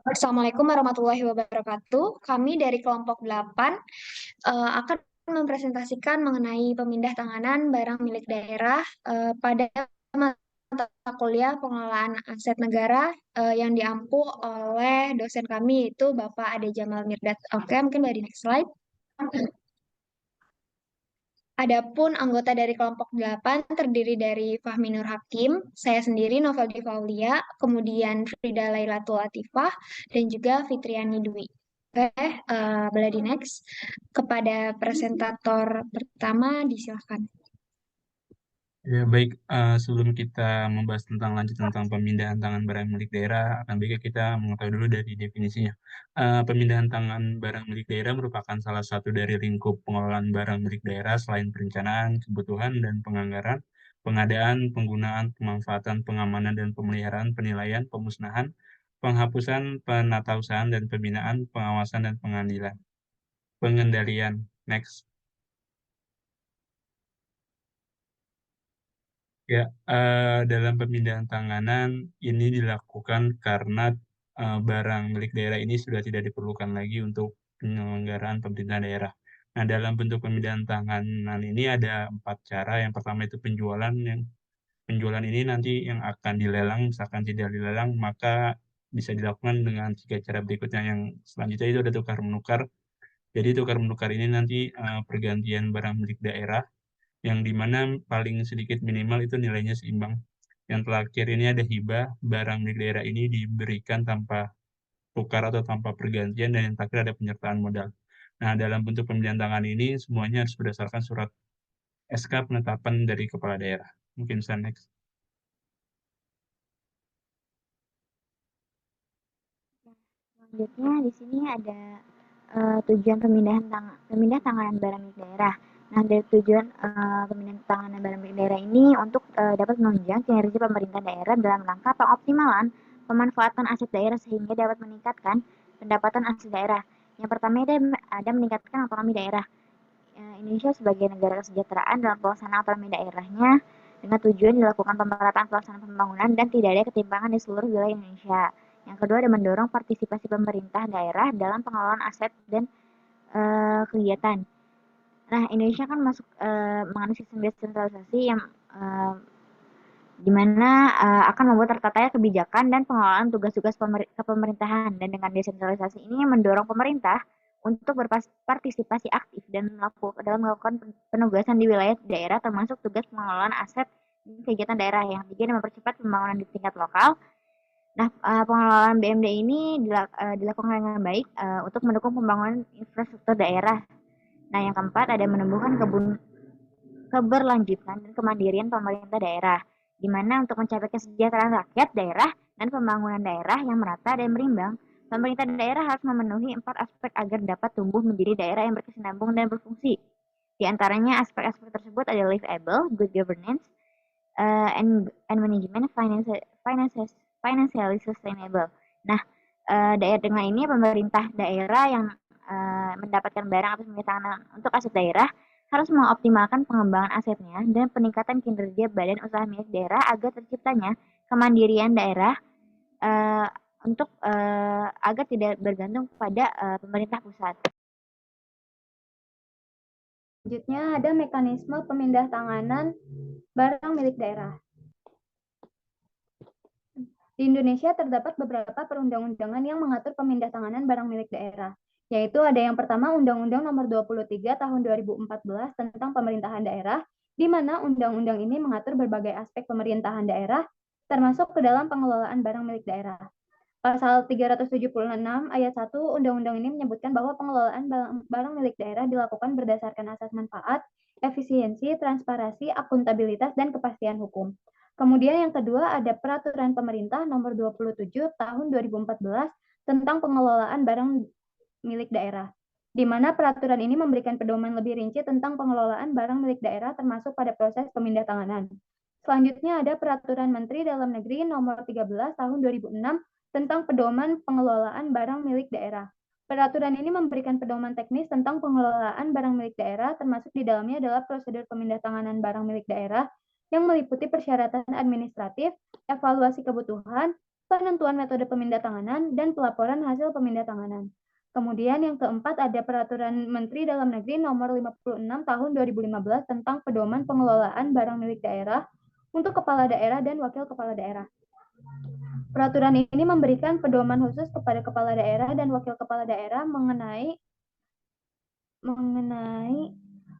Assalamualaikum warahmatullahi wabarakatuh. Kami dari kelompok 8 akan mempresentasikan mengenai pemindah tanganan barang milik daerah pada mata kuliah pengelolaan aset negara yang diampu oleh dosen kami yaitu Bapak Ade Jamal Mirdad. Oke, mungkin dari next slide. Adapun anggota dari kelompok 8 terdiri dari Fahmi Nur Hakim, saya sendiri Novel Divaulia, kemudian Frida Lailatul Latifah, dan juga Fitriani Dwi. Oke, boleh di next. Kepada presentator pertama, disilahkan. Ya, baik. Sebelum kita membahas tentang lanjut tentang pemindahan tangan barang milik daerah, akan baiknya kita mengetahui dulu dari definisinya. Pemindahan tangan barang milik daerah merupakan salah satu dari lingkup pengelolaan barang milik daerah selain perencanaan, kebutuhan, dan penganggaran, pengadaan, penggunaan, pemanfaatan, pengamanan, dan pemeliharaan, penilaian, pemusnahan, penghapusan, penatausahaan, dan pembinaan, pengawasan, dan pengadilan. Pengendalian. Next. Ya, dalam pemindahan tanganan ini dilakukan karena barang milik daerah ini sudah tidak diperlukan lagi untuk penyelenggaraan pemerintah daerah. Nah, dalam bentuk pemindahan tanganan ini ada 4 cara. Yang pertama itu penjualan. Yang penjualan ini nanti yang akan dilelang, misalkan tidak dilelang, maka bisa dilakukan dengan 3 cara berikutnya. Yang selanjutnya itu ada tukar menukar. Jadi tukar menukar ini nanti pergantian barang milik daerah yang dimana paling sedikit minimal itu nilainya seimbang. Yang terakhir ini ada hibah, barang milik daerah ini diberikan tanpa tukar atau tanpa pergantian, dan yang terakhir ada penyertaan modal. Nah, dalam bentuk pembelian tangan ini semuanya harus berdasarkan surat SK penetapan dari kepala daerah. Mungkin bisa next. Selanjutnya di sini ada tujuan pemindah tanganan barang milik daerah. Nah, dari tujuan pemindahan tanganan barang milik daerah ini untuk dapat menunjang kinerja pemerintah daerah dalam rangka pengoptimalan pemanfaatan aset daerah sehingga dapat meningkatkan pendapatan asli daerah. Yang pertama ada meningkatkan otonomi daerah. Indonesia sebagai negara kesejahteraan dalam pelaksanaan otonomi daerahnya dengan tujuan dilakukan pemerataan pelaksanaan pembangunan dan tidak ada ketimpangan di seluruh wilayah Indonesia. Yang kedua ada mendorong partisipasi pemerintah daerah dalam pengelolaan aset dan kegiatan. Nah, Indonesia kan masuk mengenai sistem desentralisasi yang di mana akan membuat tertatanya kebijakan dan pengelolaan tugas-tugas kepemerintahan, dan dengan desentralisasi ini mendorong pemerintah untuk berpartisipasi aktif dan dalam melakukan penugasan di wilayah daerah termasuk tugas pengelolaan aset dan kegiatan daerah. Yang ketiga mempercepat pembangunan di tingkat lokal. Nah, pengelolaan BMD ini dilakukan dengan baik untuk mendukung pembangunan infrastruktur daerah. Nah, yang keempat ada menumbuhkan keberlanjutan dan kemandirian pemerintah daerah, di mana untuk mencapai kesejahteraan rakyat daerah dan pembangunan daerah yang merata dan berimbang, pemerintah daerah harus memenuhi 4 aspek agar dapat tumbuh menjadi daerah yang berkesinambungan dan berfungsi. Di antaranya aspek-aspek tersebut ada livable, good governance, and management financially sustainable. Nah, daerah dengan ini pemerintah daerah yang mendapatkan barang atau pemerintahan untuk aset daerah harus mengoptimalkan pengembangan asetnya dan peningkatan kinerja badan usaha milik daerah agar terciptanya kemandirian daerah uh, untuk agar tidak bergantung pada pemerintah pusat. Selanjutnya ada mekanisme pemindah tanganan barang milik daerah. Di Indonesia terdapat beberapa perundang-undangan yang mengatur pemindah tanganan barang milik daerah, yaitu ada yang pertama Undang-Undang Nomor 23 Tahun 2014 tentang Pemerintahan Daerah, di mana undang-undang ini mengatur berbagai aspek pemerintahan daerah, termasuk ke dalam pengelolaan barang milik daerah. Pasal 376 ayat 1 Undang-Undang ini menyebutkan bahwa pengelolaan barang milik daerah dilakukan berdasarkan asas manfaat, efisiensi, transparansi, akuntabilitas, dan kepastian hukum. Kemudian yang kedua ada Peraturan Pemerintah Nomor 27 Tahun 2014 tentang pengelolaan barang milik daerah, di mana peraturan ini memberikan pedoman lebih rinci tentang pengelolaan barang milik daerah termasuk pada proses pemindah tanganan. Selanjutnya ada Peraturan Menteri Dalam Negeri Nomor 13 Tahun 2006 tentang pedoman pengelolaan barang milik daerah. Peraturan ini memberikan pedoman teknis tentang pengelolaan barang milik daerah, termasuk di dalamnya adalah prosedur pemindah tanganan barang milik daerah yang meliputi persyaratan administratif, evaluasi kebutuhan, penentuan metode pemindahantanganan, dan pelaporan hasil pemindahantanganan. Kemudian yang keempat ada Peraturan Menteri Dalam Negeri Nomor 56 Tahun 2015 tentang pedoman pengelolaan barang milik daerah untuk kepala daerah dan wakil kepala daerah. Peraturan ini memberikan pedoman khusus kepada kepala daerah dan wakil kepala daerah mengenai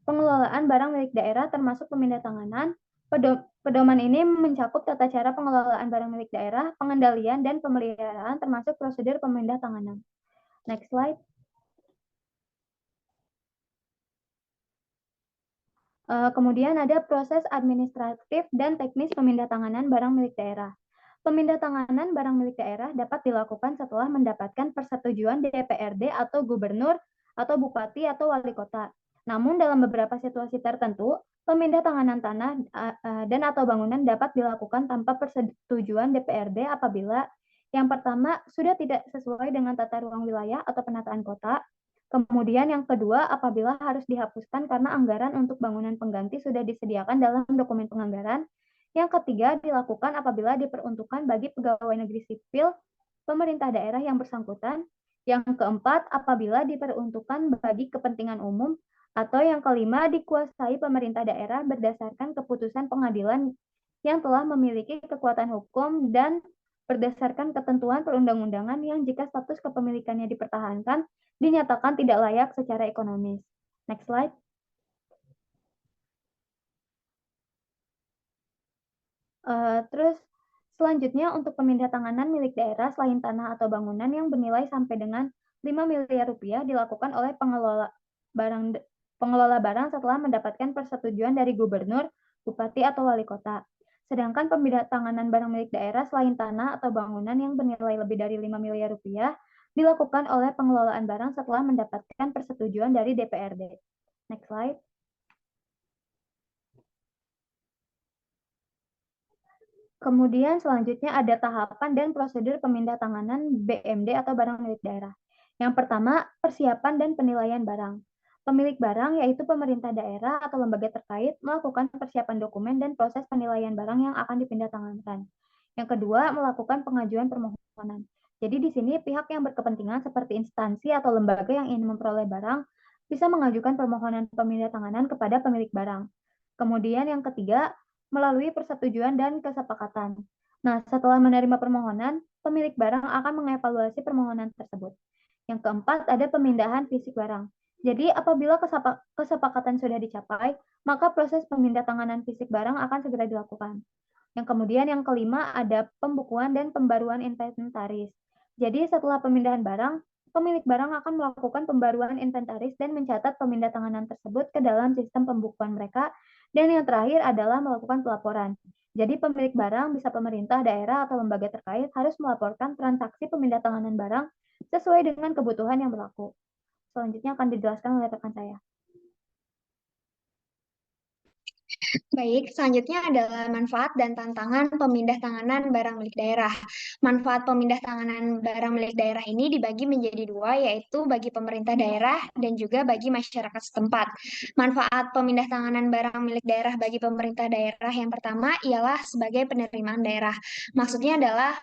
pengelolaan barang milik daerah termasuk pemindahantanganan. Pedoman ini mencakup tata cara pengelolaan barang milik daerah, pengendalian dan pemeliharaan termasuk prosedur pemindahantanganan. Next slide. Kemudian ada proses administratif dan teknis pemindahantanganan barang milik daerah. Pemindahantanganan barang milik daerah dapat dilakukan setelah mendapatkan persetujuan DPRD atau gubernur atau bupati atau wali kota. Namun dalam beberapa situasi tertentu, pemindahantanganan tanah dan atau bangunan dapat dilakukan tanpa persetujuan DPRD apabila yang pertama sudah tidak sesuai dengan tata ruang wilayah atau penataan kota. Kemudian yang kedua, apabila harus dihapuskan karena anggaran untuk bangunan pengganti sudah disediakan dalam dokumen penganggaran. Yang ketiga, dilakukan apabila diperuntukkan bagi pegawai negeri sipil pemerintah daerah yang bersangkutan. Yang keempat, apabila diperuntukkan bagi kepentingan umum. Atau yang kelima, dikuasai pemerintah daerah berdasarkan keputusan pengadilan yang telah memiliki kekuatan hukum dan berdasarkan ketentuan perundang-undangan yang jika status kepemilikannya dipertahankan, dinyatakan tidak layak secara ekonomis. Next slide. Terus selanjutnya untuk pemindahantanganan milik daerah selain tanah atau bangunan yang bernilai sampai dengan 5 miliar rupiah dilakukan oleh pengelola barang setelah mendapatkan persetujuan dari gubernur, bupati atau wali kota. Sedangkan pemindahantanganan barang milik daerah selain tanah atau bangunan yang bernilai lebih dari 5 miliar rupiah dilakukan oleh pengelolaan barang setelah mendapatkan persetujuan dari DPRD. Next slide. Kemudian selanjutnya ada tahapan dan prosedur pemindahantanganan BMD atau barang milik daerah. Yang pertama, persiapan dan penilaian barang. Pemilik barang, yaitu pemerintah daerah atau lembaga terkait, melakukan persiapan dokumen dan proses penilaian barang yang akan dipindahtangankan. Yang kedua, melakukan pengajuan permohonan. Jadi di sini pihak yang berkepentingan seperti instansi atau lembaga yang ingin memperoleh barang bisa mengajukan permohonan pemindahantanganan kepada pemilik barang. Kemudian yang ketiga, melalui persetujuan dan kesepakatan. Nah, setelah menerima permohonan, pemilik barang akan mengevaluasi permohonan tersebut. Yang keempat, ada pemindahan fisik barang. Jadi, apabila kesepakatan sudah dicapai, maka proses pemindahantanganan fisik barang akan segera dilakukan. Yang kemudian yang kelima, ada pembukuan dan pembaruan inventaris. Jadi, setelah pemindahan barang, pemilik barang akan melakukan pembaruan inventaris dan mencatat pemindahantanganan tersebut ke dalam sistem pembukuan mereka. Dan yang terakhir adalah melakukan pelaporan. Jadi pemilik barang bisa pemerintah, daerah, atau lembaga terkait harus melaporkan transaksi pemindahantanganan barang sesuai dengan kebutuhan yang berlaku. Selanjutnya akan dijelaskan oleh rekan saya. Baik, selanjutnya adalah manfaat dan tantangan pemindahantanganan barang milik daerah. Manfaat pemindahantanganan barang milik daerah ini dibagi menjadi dua, yaitu bagi pemerintah daerah dan juga bagi masyarakat setempat. Manfaat pemindahantanganan barang milik daerah bagi pemerintah daerah yang pertama ialah sebagai penerimaan daerah. Maksudnya adalah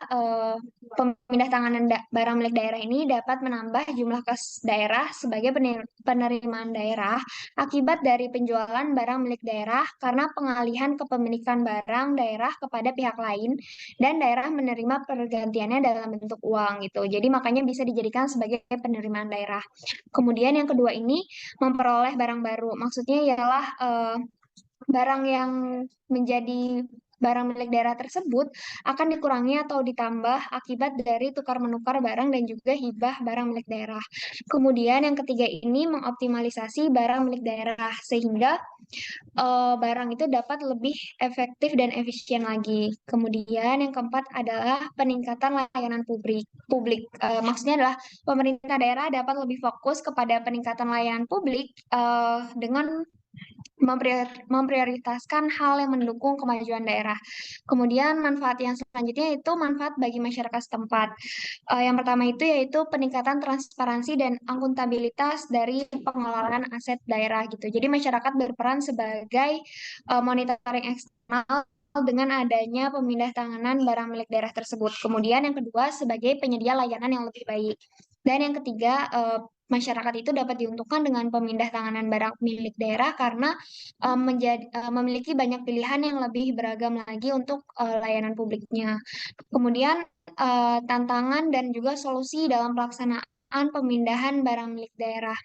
pemindahantanganan barang milik daerah ini dapat menambah jumlah kas daerah sebagai penerimaan daerah akibat dari penjualan barang milik daerah karena pengalihan kepemilikan barang daerah kepada pihak lain dan daerah menerima pergantiannya dalam bentuk uang gitu. Jadi makanya bisa dijadikan sebagai penerimaan daerah. Kemudian yang kedua ini memperoleh barang baru. Maksudnya ialah barang yang menjadi barang milik daerah tersebut akan dikurangi atau ditambah akibat dari tukar-menukar barang dan juga hibah barang milik daerah. Kemudian yang ketiga ini mengoptimalisasi barang milik daerah sehingga barang itu dapat lebih efektif dan efisien lagi. Kemudian yang keempat adalah peningkatan layanan publik. Maksudnya adalah pemerintah daerah dapat lebih fokus kepada peningkatan layanan publik dengan memprioritaskan hal yang mendukung kemajuan daerah. Kemudian manfaat yang selanjutnya itu manfaat bagi masyarakat setempat. Yang pertama itu yaitu peningkatan transparansi dan akuntabilitas dari pengelolaan aset daerah gitu. Jadi masyarakat berperan sebagai monitoring eksternal dengan adanya pemindah tanganan barang milik daerah tersebut. Kemudian yang kedua, sebagai penyedia layanan yang lebih baik. Dan yang ketiga, masyarakat itu dapat diuntungkan dengan pemindah tanganan barang milik daerah karena memiliki banyak pilihan yang lebih beragam lagi untuk layanan publiknya. Kemudian tantangan dan juga solusi dalam pelaksanaan pemindahan barang milik daerah.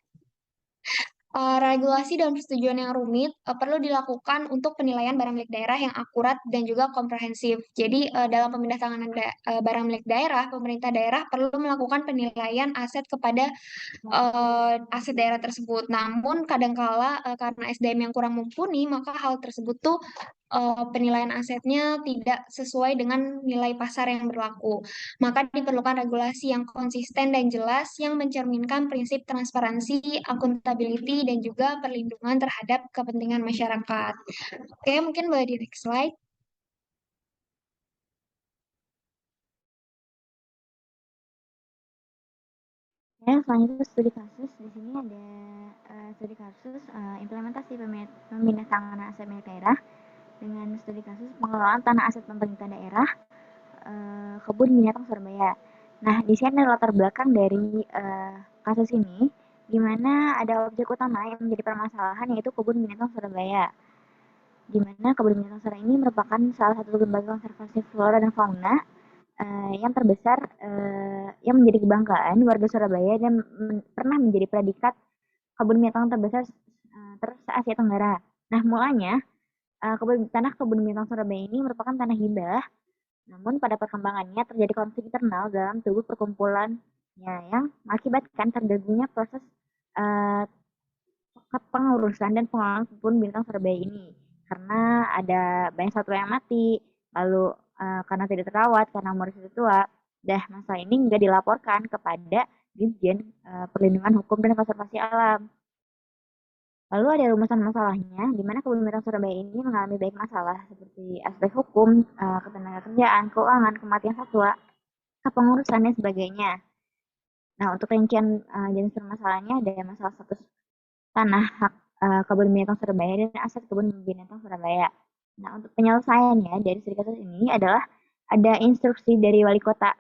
Regulasi dan persetujuan yang rumit perlu dilakukan untuk penilaian barang milik daerah yang akurat dan juga komprehensif. Jadi, dalam pemindah tanganan barang milik daerah, pemerintah daerah perlu melakukan penilaian aset kepada aset daerah tersebut. Namun, kadangkala karena SDM yang kurang mumpuni, maka hal tersebut tuh penilaian asetnya tidak sesuai dengan nilai pasar yang berlaku. Maka diperlukan regulasi yang konsisten dan jelas yang mencerminkan prinsip transparansi, akuntability, dan juga perlindungan terhadap kepentingan masyarakat. Oke, mungkin boleh di next slide. Ya, selanjutnya studi kasus. Di sini ada studi kasus implementasi pemindah tanganan aset milik daerah dengan studi kasus pengelolaan tanah aset pemerintah daerah kebun binatang Surabaya. Nah, di sini ada latar belakang dari kasus ini, di mana ada objek utama yang menjadi permasalahan yaitu kebun binatang Surabaya. Di mana kebun binatang Surabaya ini merupakan salah satu lembaga konservasi flora dan fauna yang terbesar yang menjadi kebanggaan warga Surabaya dan pernah menjadi predikat kebun binatang terbesar se-Asia Tenggara. Nah, mulanya tanah kebun binatang Surabaya ini merupakan tanah hibah, namun pada perkembangannya terjadi konflik internal dalam tubuh perkumpulannya yang mengakibatkan terganggunya proses pengurusan dan pengelolaan kebun binatang Surabaya ini. Karena ada banyak satwa yang mati, lalu karena tidak terawat, karena umur sudah tua, masalah ini nggak dilaporkan kepada Dirjen Perlindungan Hukum dan Konservasi Alam. Lalu ada rumusan masalahnya, di mana kebun binatang Surabaya ini mengalami banyak masalah seperti aspek hukum, ketenagakerjaan, keuangan, kematian satwa, kepengurusan, dan sebagainya. Nah, untuk rincian jenis permasalahannya ada masalah status tanah hak kebun binatang Surabaya dan aset kebun binatang Surabaya. Nah, untuk penyelesaiannya dari studi kasus ini adalah ada instruksi dari Wali Kota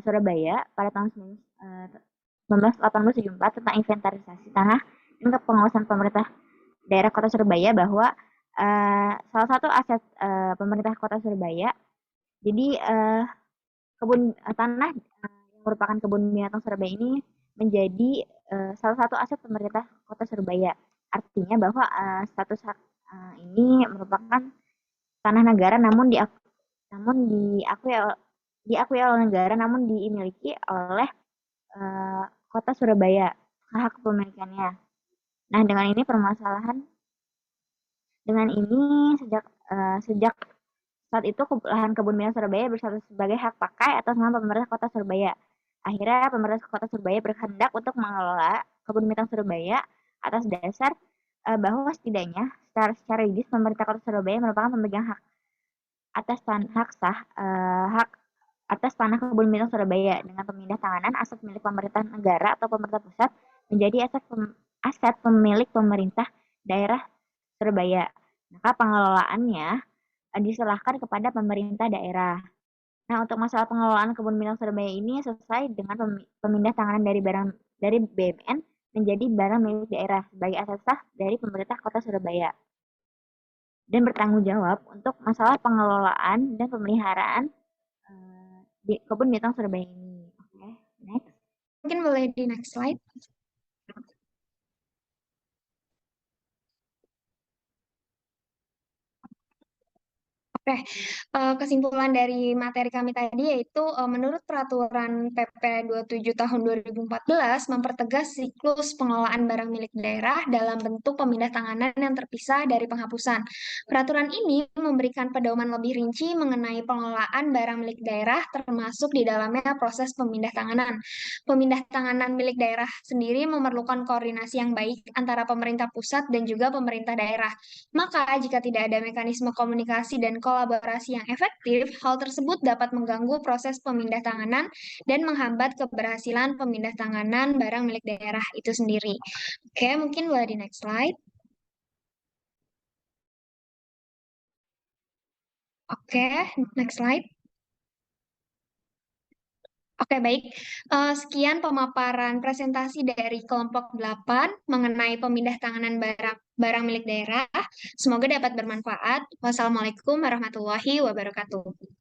Surabaya pada tahun 1974 tentang inventarisasi tanah dan kepengurusan pemerintah daerah Kota Surabaya bahwa salah satu aset pemerintah Kota Surabaya, jadi kebun tanah yang merupakan kebun binatang Surabaya ini menjadi salah satu aset pemerintah Kota Surabaya. Artinya bahwa status hak ini merupakan tanah negara namun diakui oleh negara namun dimiliki oleh Kota Surabaya, hak kepemilikannya. Nah, dengan ini sejak saat itu lahan kebun binatang Surabaya berstatus sebagai hak pakai atas nama pemerintah Kota Surabaya. Akhirnya pemerintah Kota Surabaya berkehendak untuk mengelola kebun binatang Surabaya atas dasar bahwa setidaknya secara yuridis pemerintah Kota Surabaya merupakan pemegang hak atas hak atas tanah kebun binatang Surabaya dengan pemindah tanganan aset milik pemerintah negara atau pemerintah pusat menjadi aset pemilik pemerintah daerah Surabaya. Maka pengelolaannya diserahkan kepada pemerintah daerah. Nah, untuk masalah pengelolaan kebun binatang Surabaya ini selesai dengan pemindah tanganan dari BUMN menjadi barang milik daerah sebagai aset sah dari pemerintah Kota Surabaya dan bertanggung jawab untuk masalah pengelolaan dan pemeliharaan di kebun binatang Surabaya ini. Oke, next. Mungkin boleh di next slide. Oke, kesimpulan dari materi kami tadi yaitu menurut peraturan PP 27 tahun 2014 mempertegas siklus pengelolaan barang milik daerah dalam bentuk pemindah tanganan yang terpisah dari penghapusan. Peraturan ini memberikan pedoman lebih rinci mengenai pengelolaan barang milik daerah termasuk di dalamnya proses pemindah tanganan. Pemindah tanganan milik daerah sendiri memerlukan koordinasi yang baik antara pemerintah pusat dan juga pemerintah daerah. Maka, jika tidak ada mekanisme komunikasi dan kolaborasi yang efektif, hal tersebut dapat mengganggu proses pemindah tanganan dan menghambat keberhasilan pemindah tanganan barang milik daerah itu sendiri. Oke, mungkin boleh di next slide. Oke, next slide. Oke, baik. Sekian pemaparan presentasi dari kelompok 8 mengenai pemindah tanganan barang milik daerah. Semoga dapat bermanfaat. Wassalamualaikum warahmatullahi wabarakatuh.